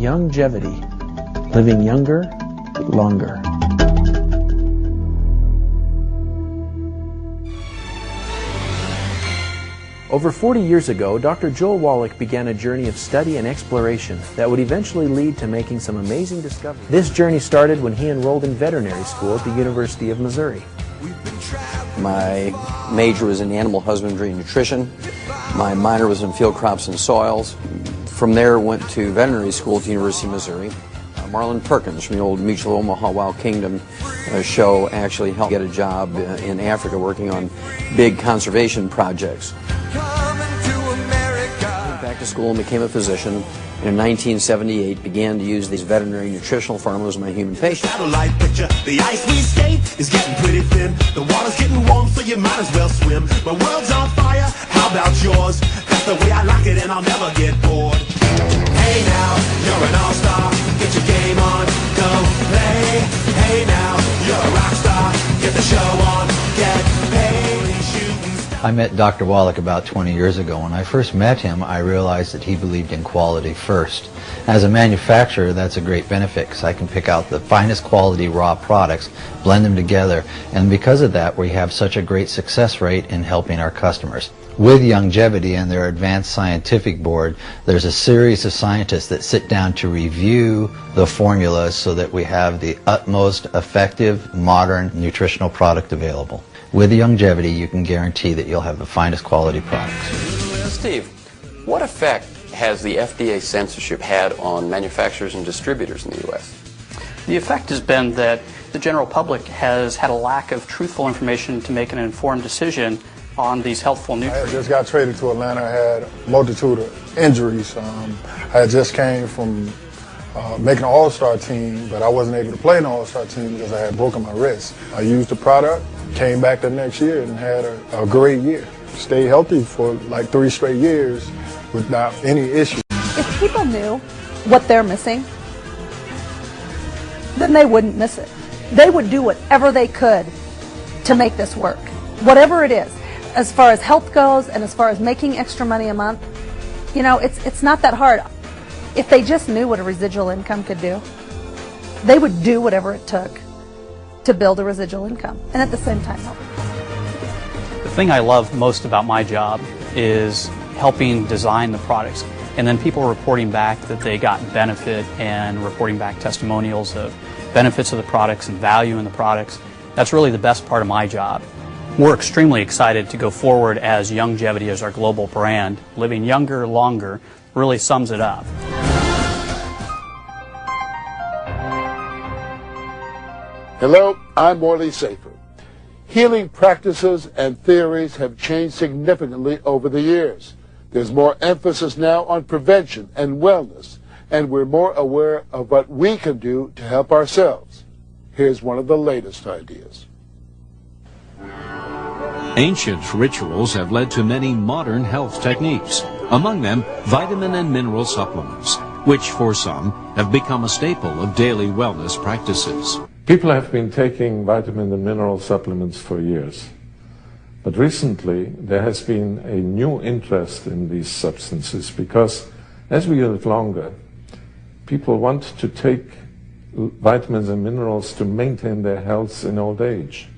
Youngevity, living younger, longer. Over 40 years ago, Dr. Joel Wallach began a journey of study and exploration that would eventually lead to making some amazing discoveries. This journey started when he enrolled in veterinary school at the University of Missouri. My major was in animal husbandry and nutrition. My minor was in field crops and soils. From there, went to veterinary school at the University of Missouri. Marlon Perkins from the old Mutual Omaha Wild Kingdom show actually helped get a job in Africa working on big conservation projects. Went back to school and became a physician. In 1978, began to use these veterinary nutritional formulas in my human patients. Satellite picture, the ice we skate is getting pretty thin. The water's getting warm, so you might as well swim. My world's on fire, how about yours? That's the way I like it, and I'll never get bored. Hey now, you're an all-star. Get your game on, go play. Hey now, you're a rock star. Get the show on, get paid. I met Dr. Wallach about 20 years ago. When I first met him, I realized that he believed in quality first. As a manufacturer, that's a great benefit because I can pick out the finest quality raw products, blend them together, and because of that, we have such a great success rate in helping our customers. With Youngevity and their advanced scientific board, there's a series of scientists that sit down to review the formulas so that we have the utmost effective, modern nutritional product available. With Youngevity, you can guarantee that you'll have the finest quality products. Steve, what effect has the FDA censorship had on manufacturers and distributors in the U.S.? The effect has been that the general public has had a lack of truthful information to make an informed decision on these healthful nutrients. I just got traded to Atlanta. I had a multitude of injuries. I just came from making an all-star team, but I wasn't able to play in the all-star team because I had broken my wrist. I used the product, came back the next year and had a great year. Stayed healthy for like 3 straight years without any issue. If people knew what they're missing, then they wouldn't miss it. They would do whatever they could to make this work, whatever it is. As far as health goes and as far as making extra money a month, you know, it's not that hard. If they just knew what a residual income could do, they would do whatever it took to build a residual income and at the same time help. The thing I love most about my job is helping design the products and then people reporting back that they got benefit and reporting back testimonials of benefits of the products and value in the products. That's really the best part of my job. We're extremely excited to go forward as Youngevity as our global brand. Living younger, longer really sums it up. Hello, I'm Morley Safer. Healing practices and theories have changed significantly over the years. There's more emphasis now on prevention and wellness, and we're more aware of what we can do to help ourselves. Here's one of the latest ideas. Ancient rituals have led to many modern health techniques, among them vitamin and mineral supplements, which for some have become a staple of daily wellness practices. People have been taking vitamin and mineral supplements for years. But recently there has been a new interest in these substances because as we live longer, people want to take vitamins and minerals to maintain their health in old age.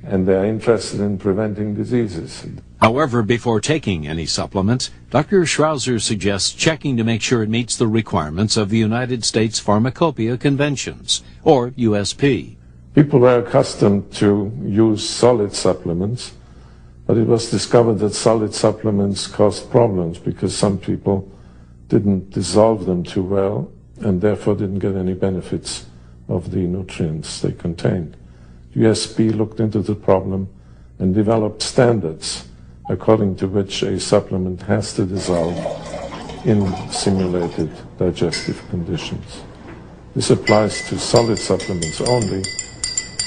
And they're interested in preventing diseases. However, before taking any supplements, Dr. Schrouser suggests checking to make sure it meets the requirements of the United States Pharmacopoeia Conventions, or USP. People were accustomed to use solid supplements, but it was discovered that solid supplements caused problems because some people didn't dissolve them too well and therefore didn't get any benefits of the nutrients they contained. USP looked into the problem and developed standards according to which a supplement has to dissolve in simulated digestive conditions. This applies to solid supplements only.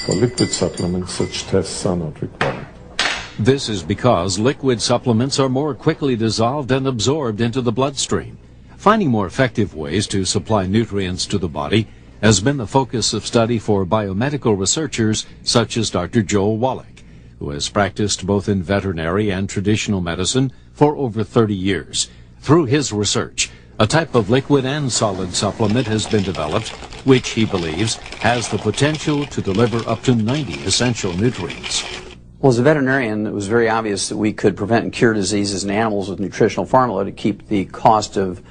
For liquid supplements, such tests are not required. This is because liquid supplements are more quickly dissolved and absorbed into the bloodstream. Finding more effective ways to supply nutrients to the body has been the focus of study for biomedical researchers such as Dr. Joel Wallach, who has practiced both in veterinary and traditional medicine for over 30 years. Through his research, A type of liquid and solid supplement has been developed, which he believes has the potential to deliver up to 90 essential nutrients. Well, as a veterinarian, it was very obvious that we could prevent and cure diseases in animals with nutritional formula to keep the cost of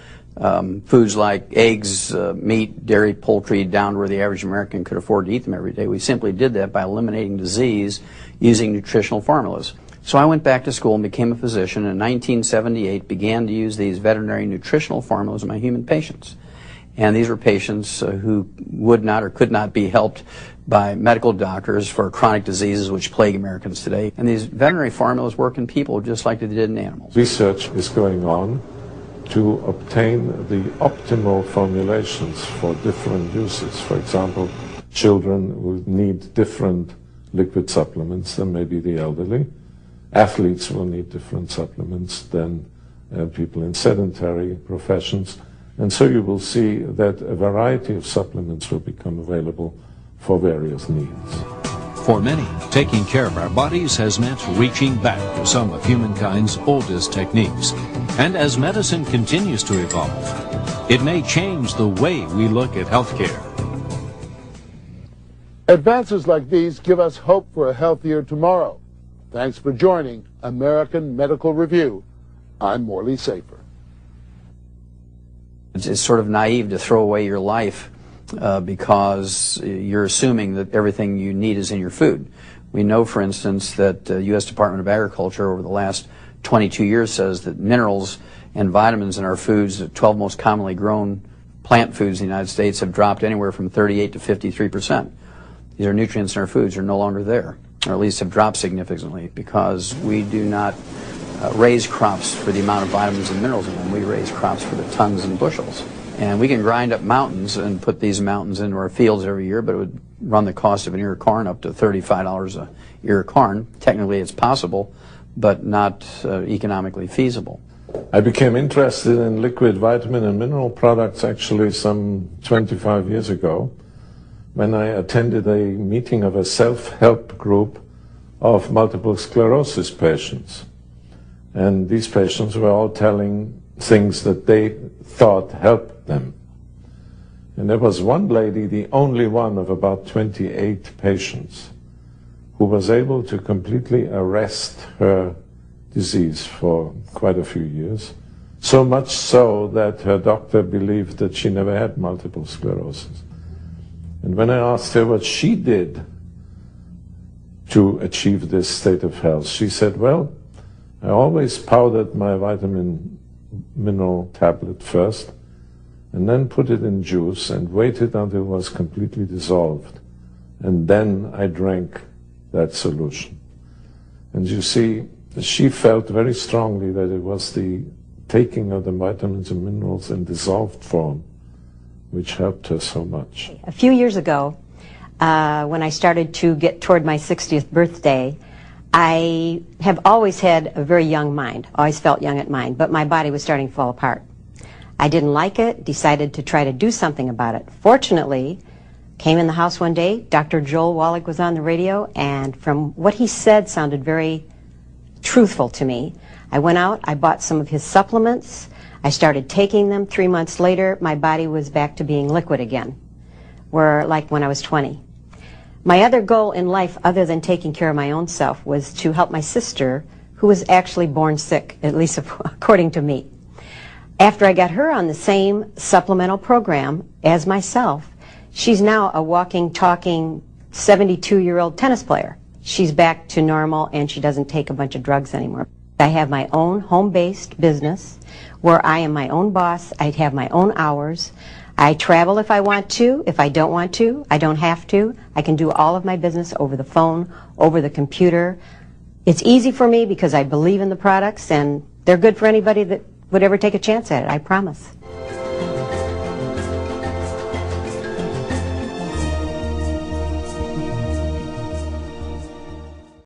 foods like eggs, meat, dairy, poultry down to where the average American could afford to eat them every day. We simply did that by eliminating disease using nutritional formulas. So I went back to school and became a physician, and in 1978 began to use these veterinary nutritional formulas in my human patients. And these were patients who would not or could not be helped by medical doctors for chronic diseases which plague Americans today. And these veterinary formulas work in people just like they did in animals. Research is going on to obtain the optimal formulations for different uses. For example, children will need different liquid supplements than maybe the elderly. Athletes will need different supplements than people in sedentary professions. And so you will see that a variety of supplements will become available for various needs. For many, taking care of our bodies has meant reaching back to some of humankind's oldest techniques. And as medicine continues to evolve, it may change the way we look at healthcare. Advances like these give us hope for a healthier tomorrow. Thanks for joining American Medical Review. I'm Morley Safer. It's sort of naive to throw away your life because you're assuming that everything you need is in your food. We know, for instance, that the U.S. Department of Agriculture over the last 22 years says that minerals and vitamins in our foods, the 12 most commonly grown plant foods in the United States, have dropped anywhere from 38 to 53%. These are nutrients in our foods are no longer there, or at least have dropped significantly, because we do not raise crops for the amount of vitamins and minerals in them. We raise crops for the tons and bushels. And we can grind up mountains and put these mountains into our fields every year, but it would run the cost of an ear of corn up to $35 a ear of corn. Technically it's possible, but not economically feasible. I became interested in liquid vitamin and mineral products actually some 25 years ago when I attended a meeting of a self-help group of multiple sclerosis patients. And these patients were all telling things that they thought helped them. And there was one lady, the only one of about 28 patients, who was able to completely arrest her disease for quite a few years, so much so that her doctor believed that she never had multiple sclerosis. And when I asked her what she did to achieve this state of health, she said, well, I always powdered my vitamin mineral tablet first, and then put it in juice and waited until it was completely dissolved. And then I drank that solution. And you see, she felt very strongly that it was the taking of the vitamins and minerals in dissolved form which helped her so much. A few years ago, when I started to get toward my 60th birthday, I have always had a very young mind, always felt young at mind, but my body was starting to fall apart. I didn't like it, decided to try to do something about it. Fortunately, came in the house one day, Dr. Joel Wallach was on the radio, and from what he said sounded very truthful to me. I went out, I bought some of his supplements, I started taking them. 3 months later, my body was back to being liquid again, like when I was 20. My other goal in life, other than taking care of my own self, was to help my sister, who was actually born sick, at least according to me. After I got her on the same supplemental program as myself, she's now a walking, talking 72-year-old tennis player. She's back to normal, and she doesn't take a bunch of drugs anymore. I have my own home-based business where I am my own boss. I have my own hours. I travel if I want to. If I don't want to, I don't have to. I can do all of my business over the phone, over the computer. It's easy for me because I believe in the products, and they're good for anybody that would ever take a chance at it, I promise.